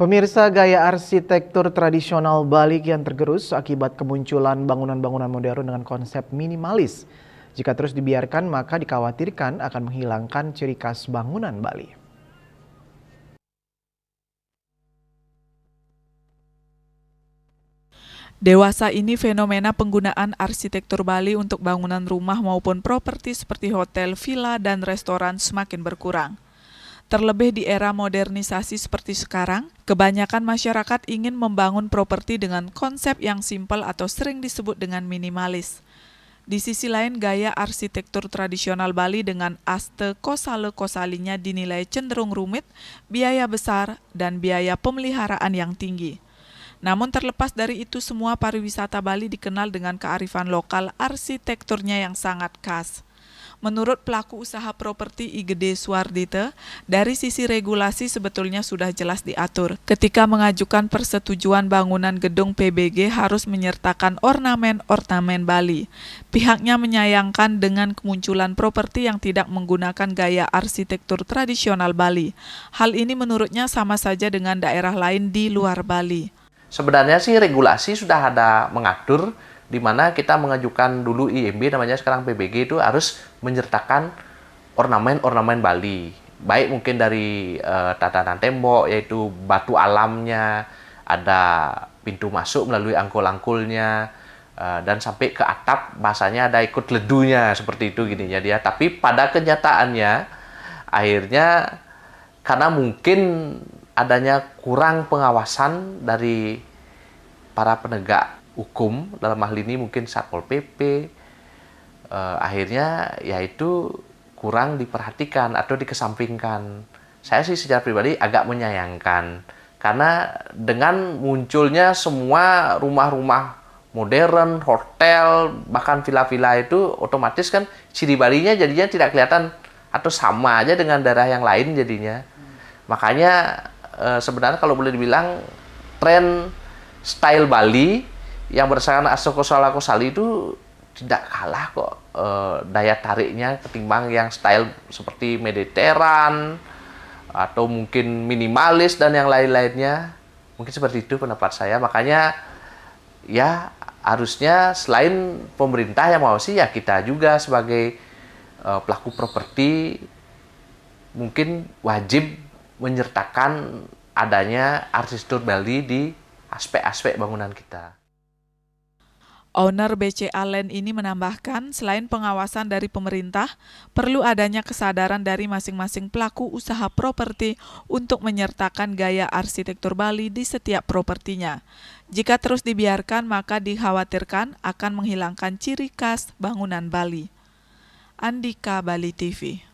Pemirsa, gaya arsitektur tradisional Bali kian tergerus akibat kemunculan bangunan-bangunan modern dengan konsep minimalis. Jika terus dibiarkan, maka dikhawatirkan akan menghilangkan ciri khas bangunan Bali. Dewasa ini fenomena penggunaan arsitektur Bali untuk bangunan rumah maupun properti seperti hotel, villa, dan restoran semakin berkurang. Terlebih di era modernisasi seperti sekarang, kebanyakan masyarakat ingin membangun properti dengan konsep yang simpel atau sering disebut dengan minimalis. Di sisi lain, gaya arsitektur tradisional Bali dengan aste kosale-kosalinya dinilai cenderung rumit, biaya besar, dan biaya pemeliharaan yang tinggi. Namun terlepas dari itu semua, pariwisata Bali dikenal dengan kearifan lokal arsitekturnya yang sangat khas. Menurut pelaku usaha properti Igede Suardite, dari sisi regulasi sebetulnya sudah jelas diatur. Ketika mengajukan persetujuan bangunan gedung PBG harus menyertakan ornamen-ornamen Bali. Pihaknya menyayangkan dengan kemunculan properti yang tidak menggunakan gaya arsitektur tradisional Bali. Hal ini menurutnya sama saja dengan daerah lain di luar Bali. Sebenarnya sih regulasi sudah ada mengatur, di mana kita mengajukan dulu IMB, namanya sekarang PBG, itu harus menyertakan ornamen-ornamen Bali. Baik mungkin dari tatanan tembok, yaitu batu alamnya, ada pintu masuk melalui angkul-angkulnya, dan sampai ke atap, bahasanya ada ikut ledunya, seperti itu gininya dia. Tapi pada kenyataannya, akhirnya karena mungkin adanya kurang pengawasan dari para penegak hukum, dalam hal ini mungkin Satpol PP, akhirnya yaitu kurang diperhatikan atau dikesampingkan. Saya sih secara pribadi agak menyayangkan, karena dengan munculnya semua rumah-rumah modern, hotel, bahkan villa-villa itu otomatis kan ciri Balinya jadinya tidak kelihatan atau sama aja dengan daerah yang lain jadinya. Makanya sebenarnya kalau boleh dibilang tren style Bali yang berdasarkan aste kosala-kosali itu tidak kalah kok daya tariknya ketimbang yang style seperti Mediterranean atau mungkin minimalis dan yang lain-lainnya. Mungkin seperti itu pendapat saya. Makanya ya harusnya selain pemerintah yang mengawasi, ya kita juga sebagai pelaku properti mungkin wajib menyertakan adanya arsitektur Bali di aspek-aspek bangunan kita. Owner BCA Land ini menambahkan, selain pengawasan dari pemerintah, perlu adanya kesadaran dari masing-masing pelaku usaha properti untuk menyertakan gaya arsitektur Bali di setiap propertinya. Jika terus dibiarkan, maka dikhawatirkan akan menghilangkan ciri khas bangunan Bali. Andika, Bali TV.